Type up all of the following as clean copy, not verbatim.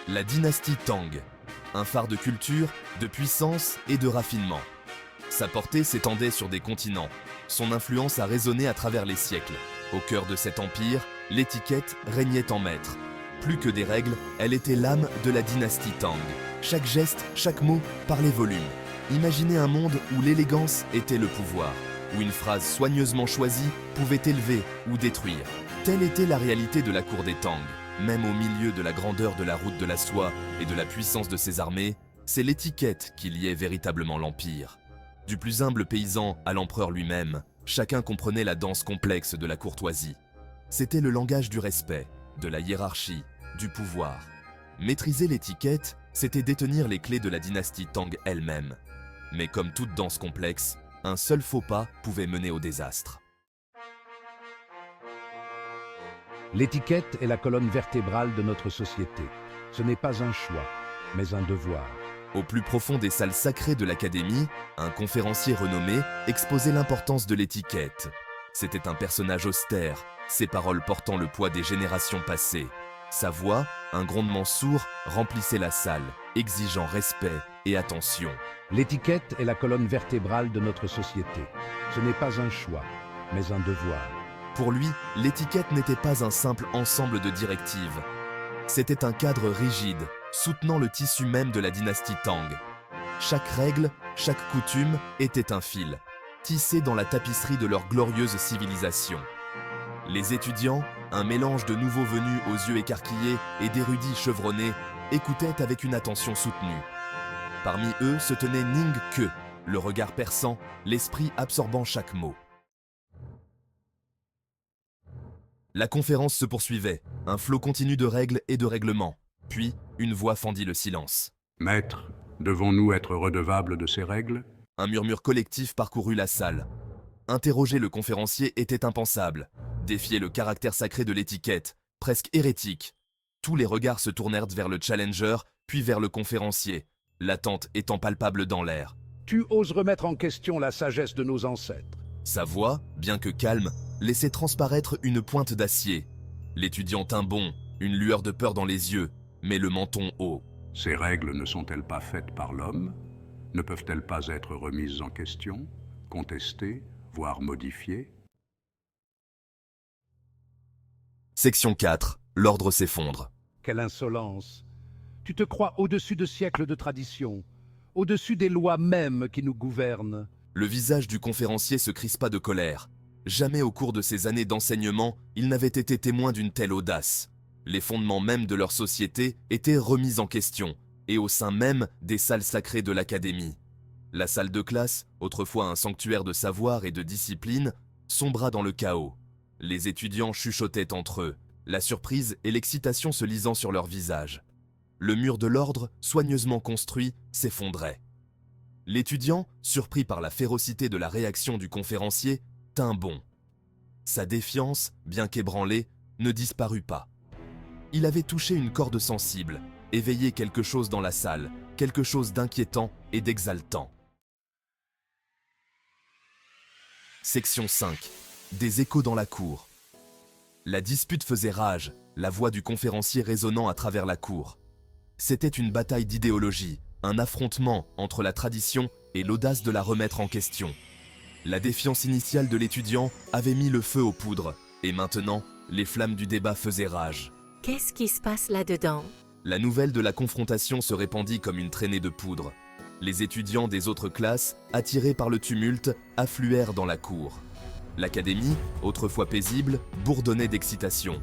La dynastie Tang, un phare de culture, de puissance et de raffinement. Sa portée s'étendait sur des continents. Son influence a résonné à travers les siècles. Au cœur de cet empire, l'étiquette régnait en maître. Plus que des règles, elle était l'âme de la dynastie Tang. Chaque geste, chaque mot parlait volume. Imaginez un monde où l'élégance était le pouvoir, où une phrase soigneusement choisie pouvait élever ou détruire. Telle était la réalité de la cour des Tang. Même au milieu de la grandeur de la route de la soie et de la puissance de ses armées, c'est l'étiquette qui liait véritablement l'empire. Du plus humble paysan à l'empereur lui-même, chacun comprenait la danse complexe de la courtoisie. C'était le langage du respect, de la hiérarchie, du pouvoir. Maîtriser l'étiquette, c'était détenir les clés de la dynastie Tang elle-même. Mais comme toute danse complexe, un seul faux pas pouvait mener au désastre. L'étiquette est la colonne vertébrale de notre société. Ce n'est pas un choix, mais un devoir. Au plus profond des salles sacrées de l'académie, un conférencier renommé exposait l'importance de l'étiquette. C'était un personnage austère, ses paroles portant le poids des générations passées. Sa voix, un grondement sourd, remplissait la salle, exigeant respect et attention. L'étiquette est la colonne vertébrale de notre société. Ce n'est pas un choix, mais un devoir. Pour lui, l'étiquette n'était pas un simple ensemble de directives. C'était un cadre rigide, soutenant le tissu même de la dynastie Tang. Chaque règle, chaque coutume était un fil, tissé dans la tapisserie de leur glorieuse civilisation. Les étudiants, un mélange de nouveaux venus aux yeux écarquillés et d'érudits chevronnés, écoutaient avec une attention soutenue. Parmi eux se tenait Ning Ke, le regard perçant, l'esprit absorbant chaque mot. La conférence se poursuivait, un flot continu de règles et de règlements. Puis, une voix fendit le silence. « Maître, devons-nous être redevables de ces règles ?» Un murmure collectif parcourut la salle. Interroger le conférencier était impensable. Défier le caractère sacré de l'étiquette, presque hérétique. Tous les regards se tournèrent vers le challenger, puis vers le conférencier, l'attente étant palpable dans l'air. Tu oses remettre en question la sagesse de nos ancêtres. Sa voix, bien que calme, laissait transparaître une pointe d'acier. L'étudiant tint bon, une lueur de peur dans les yeux, mais le menton haut. Ces règles ne sont-elles pas faites par l'homme? Ne peuvent-elles pas être remises en question, contestées, voire modifiées? Section 4. L'ordre s'effondre. Quelle insolence! Tu te crois au-dessus de siècles de tradition, au-dessus des lois mêmes qui nous gouvernent. Le visage du conférencier se crispa de colère. Jamais au cours de ces années d'enseignement, il n'avait été témoin d'une telle audace. Les fondements mêmes de leur société étaient remis en question, et au sein même des salles sacrées de l'académie. La salle de classe, autrefois un sanctuaire de savoir et de discipline, sombra dans le chaos. Les étudiants chuchotaient entre eux, la surprise et l'excitation se lisant sur leurs visages. Le mur de l'ordre, soigneusement construit, s'effondrait. L'étudiant, surpris par la férocité de la réaction du conférencier, tint bon. Sa défiance, bien qu'ébranlée, ne disparut pas. Il avait touché une corde sensible, éveillé quelque chose dans la salle, quelque chose d'inquiétant et d'exaltant. Section 5. Des échos dans la cour. La dispute faisait rage, la voix du conférencier résonnant à travers la cour. C'était une bataille d'idéologie, un affrontement entre la tradition et l'audace de la remettre en question. La défiance initiale de l'étudiant avait mis le feu aux poudres, et maintenant, les flammes du débat faisaient rage. Qu'est-ce qui se passe là-dedans? La nouvelle de la confrontation se répandit comme une traînée de poudre. Les étudiants des autres classes, attirés par le tumulte, affluèrent dans la cour. L'académie, autrefois paisible, bourdonnait d'excitation.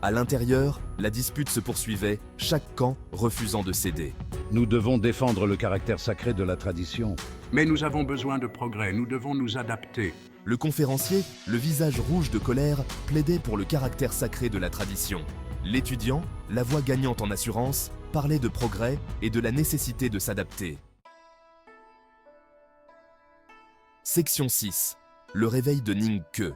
À l'intérieur, la dispute se poursuivait, chaque camp refusant de céder. Nous devons défendre le caractère sacré de la tradition. Mais nous avons besoin de progrès, nous devons nous adapter. Le conférencier, le visage rouge de colère, plaidait pour le caractère sacré de la tradition. L'étudiant, la voix gagnante en assurance, parlait de progrès et de la nécessité de s'adapter. Section 6. Le réveil de Ning Ke.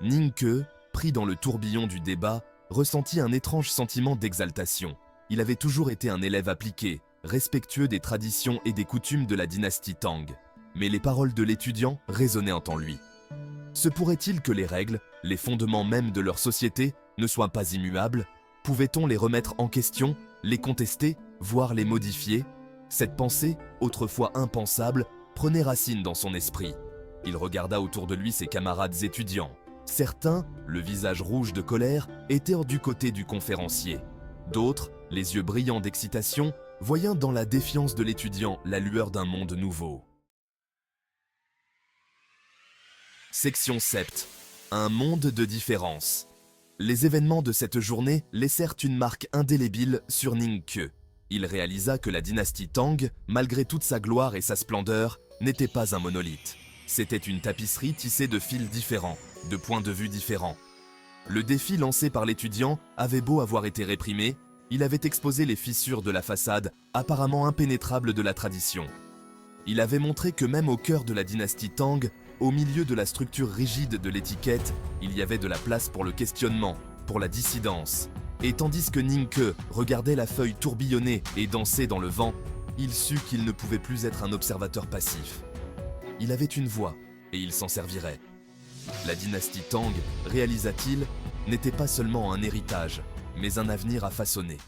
Ning Ke, pris dans le tourbillon du débat, ressentit un étrange sentiment d'exaltation. Il avait toujours été un élève appliqué, respectueux des traditions et des coutumes de la dynastie Tang. Mais les paroles de l'étudiant résonnaient en lui. Se pourrait-il que les règles, les fondements même de leur société, ne soient pas immuables? Pouvait-on les remettre en question les contester, voire les modifier, cette pensée, autrefois impensable, prenait racine dans son esprit. Il regarda autour de lui ses camarades étudiants. Certains, le visage rouge de colère, étaient du côté du conférencier. D'autres, les yeux brillants d'excitation, voyant dans la défiance de l'étudiant la lueur d'un monde nouveau. Section 7. Un monde de différence. Les événements de cette journée laissèrent une marque indélébile sur Ning Ke. Il réalisa que la dynastie Tang, malgré toute sa gloire et sa splendeur, n'était pas un monolithe. C'était une tapisserie tissée de fils différents, de points de vue différents. Le défi lancé par l'étudiant avait beau avoir été réprimé, il avait exposé les fissures de la façade apparemment impénétrable de la tradition. Il avait montré que même au cœur de la dynastie Tang, au milieu de la structure rigide de l'étiquette, il y avait de la place pour le questionnement, pour la dissidence. Et tandis que Ning Ke regardait la feuille tourbillonner et danser dans le vent, il sut qu'il ne pouvait plus être un observateur passif. Il avait une voix, et il s'en servirait. La dynastie Tang, réalisa-t-il, n'était pas seulement un héritage, mais un avenir à façonner.